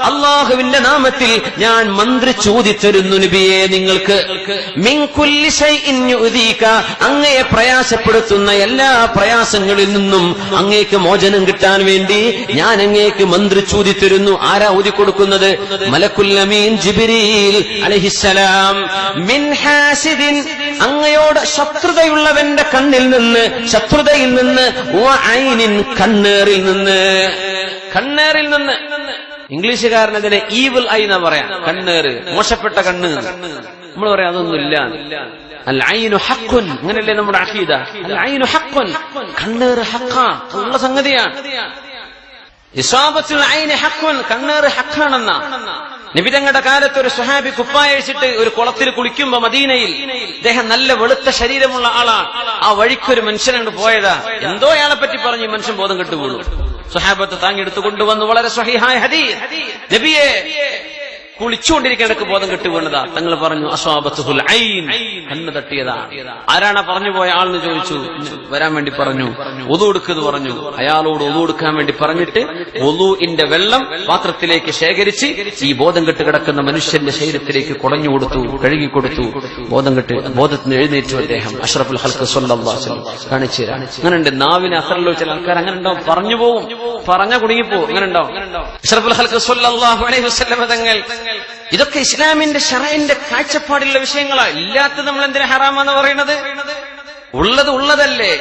അല്ലാഹുവിന്റെ നാമത്തിൽ ഞാൻ മന്ത്രിച്ചൂതി തരുന്നു നബിയെ നിങ്ങൾക്ക്. മിൻ കുല്ലി ശൈഇൻ യുഅദീക, അങ്ങയെ പ്രയാസപ്പെടുത്തുന്ന എല്ലാ പ്രയാസങ്ങളിൽ നിന്നും അങ്ങേക്ക് മോചനം കിട്ടാൻ വേണ്ടി ഞാൻ അങ്ങേക്ക് മന്ത്രിച്ചൂതി തരുന്നു. ആരാ ഊതിക്കൊടുക്കുന്നത്? മലക്കുൽ അമീൻ ജിബ്രീൽ അലൈഹിസ്സലാം. മിൻ ഹാസിദിൻ, അങ്ങയോട് ശത്രുതയുള്ളവന്റെ കണ്ണിൽ നിന്ന്, ശത്രുതയിൽ നിന്ന്, വഅയ്നിൻ, കണ്ണേറിൽ നിന്ന്. കണ്ണേറിൽ നിന്ന് ഇംഗ്ലീഷുകാരനതിനെ ഈവിൾ ഐ എന്നാ പറയാം. കണ്ണേറ്, മോശപ്പെട്ട കണ്ണ്. നമ്മൾ പറയാം അതൊന്നുമില്ല. അൽ ഐനു ഹഖ്ഖുൻ, അങ്ങനെയല്ലേ നമ്മുടെ അഖീദ? അൽ ഐനു ഹഖ്ഖുൻ, കണ്ണേറ് ഹഖ്ഖാ, ഉള്ള സംഗതിയാണ്. ഇസാബത്തുൽ ഐനി ഹഖ്ഖുൻ, കണ്ണേറ് ഹഖ്ഖാണെന്ന. നബി തങ്ങളുടെ കാലത്ത് ഒരു സ്വഹാബി കുപ്പായഴിച്ചിട്ട് ഒരു കുളത്തിൽ കുളിക്കുമ്പോ മദീനയിൽ, അദ്ദേഹം നല്ല വെളുത്ത ശരീരമുള്ള ആളാണ്. ആ വഴിക്കൊരു മനുഷ്യനോട് പോയതാ, എന്തോ അയാളെ പറ്റി പറഞ്ഞു, മനുഷ്യൻ ബോധം കെട്ടുപോകും. സ്വഹാബത്ത് താങ്ങിയെടുത്തു കൊണ്ടുവന്നു. വളരെ സ്വഹീഹായ ഹദീസ്. നബിയെ കുളിച്ചുകൊണ്ടിരിക്കേണ്ടക്ക് ബോധം കെട്ടി വീണതാ. തങ്ങൾ പറഞ്ഞു, അസ്വാബത്തുൽ ഐൻ, കണ്ണ് തട്ടിയതാണ്. ആരാണ് പറഞ്ഞു പോയ ആളെന്ന് ചോദിച്ചു. വരാൻ വേണ്ടി പറഞ്ഞു. ഒതു എടുക്കുന്നു പറഞ്ഞു. അയാളോട് ഒതു എടുക്കാൻ വേണ്ടി പറഞ്ഞിട്ട് ഒലുവിന്റെ വെള്ളം പാത്രത്തിലേക്ക് ശേഖരിച്ച് ഈ ബോധം കെട്ട് കിടക്കുന്ന മനുഷ്യന്റെ ശരീരത്തിലേക്ക് കുടഞ്ഞു കൊടുത്തു, കഴുകിക്കൊടുത്തു. ബോധത്തിന് എഴുന്നേറ്റു അദ്ദേഹം. അഷ്റഫുൽ ഖൽഖ് സ്വല്ലല്ലാഹു അലൈഹി വസല്ലം കാണിച്ചു തരാം. അങ്ങനെയുണ്ട്. നാവിന് അസറുള്ള ചില ആൾക്കാർ അങ്ങനെ ഉണ്ടാവും, പറഞ്ഞു പോവും, പറഞ്ഞ കുടുങ്ങിപ്പോവും. അങ്ങനെ ഉണ്ടാവും. അഷ്റഫുൽ ഖൽഖ് സ്വല്ലല്ലാഹു അലൈഹി വസല്ലം തങ്ങൾ ഇതൊക്കെ ഇസ്ലാമിന്റെ ശറഇന്റെ കാഴ്ചപ്പാടുള്ള വിഷയങ്ങളാ. ഇല്ലാത്തത് നമ്മൾ എന്തിനാ ഹറാമെന്ന് പറയുന്നത്? ഉള്ളത് ഉള്ളതല്ലേ.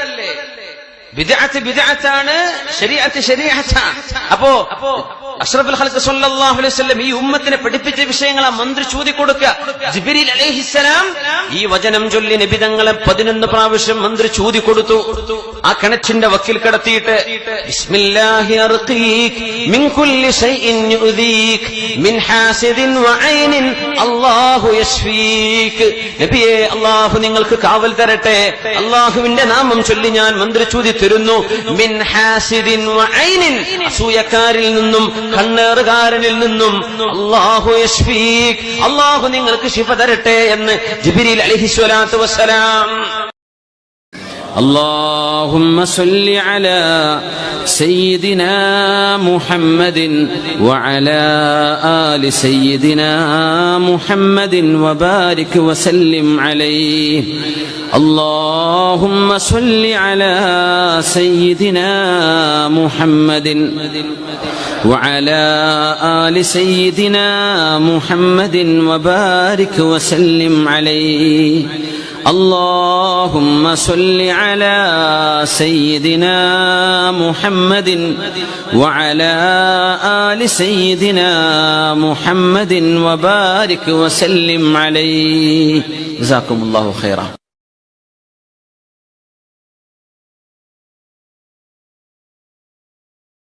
ബിദ്അത്ത് ബിദ്അത്താണ്, ശരീഅത്ത് ശരീഅത്താണ്. അപ്പോ അഷ്റഫുൽ ഖൽഖ് സ്വല്ലല്ലാഹു അലൈഹി വസല്ലം ഈ ഉമ്മത്തിനെ പഠിപ്പിച്ച വിഷയങ്ങളാ മന്ത്രി ചൂതി കൊടുക്കുക. ജിബ്രീൽ അലൈഹിസ്സലാം ഈ വചനം ചൊല്ലി നബി തങ്ങളെ 11 പ്രാവശ്യം മന്ത്രി ചൂതി കൊടുത്തു. ആ കിണറ്റിന്റെ വക്കിൽ കിടത്തിയിട്ട് ബിസ്മില്ലാഹി അർഖീക് മിൻ കുല്ലി ശൈഇൻ യുഅദീക് മിൻ ഹാസിദിൻ വഅയ്നിൻ അല്ലാഹു യശ്ഫീക്. നബിയെ, അല്ലാഹു നിങ്ങൾക്ക് കാവൽ തരട്ടെ. അല്ലാഹുവിന്റെ നാമം ചൊല്ലി ഞാൻ മന്ത്രി ചൂതി തരുന്നു. മിൻ ഹാസിദിൻ വഅയ്നിൻ, അസൂയക്കാരിൽ നിന്നും കണ്ണേറുകാരനിൽ നിന്നും. അല്ലാഹു യശ്ഫീക്, അല്ലാഹു നിങ്ങൾക്ക് ശിഫ തരട്ടെ എന്ന് ജിബ്രീൽ അലൈഹിസ്സലാത്തു വസ്സലാം. اللهم صل على سيدنا محمد وعلى آل سيدنا محمد وبارك وسلم عليه. اللهم صل على سيدنا محمد وعلى آل سيدنا محمد وبارك وسلم عليه. اللهم صل على سيدنا محمد وعلى آل سيدنا محمد وبارك وسلم عليه. جزاكم الله خيرا.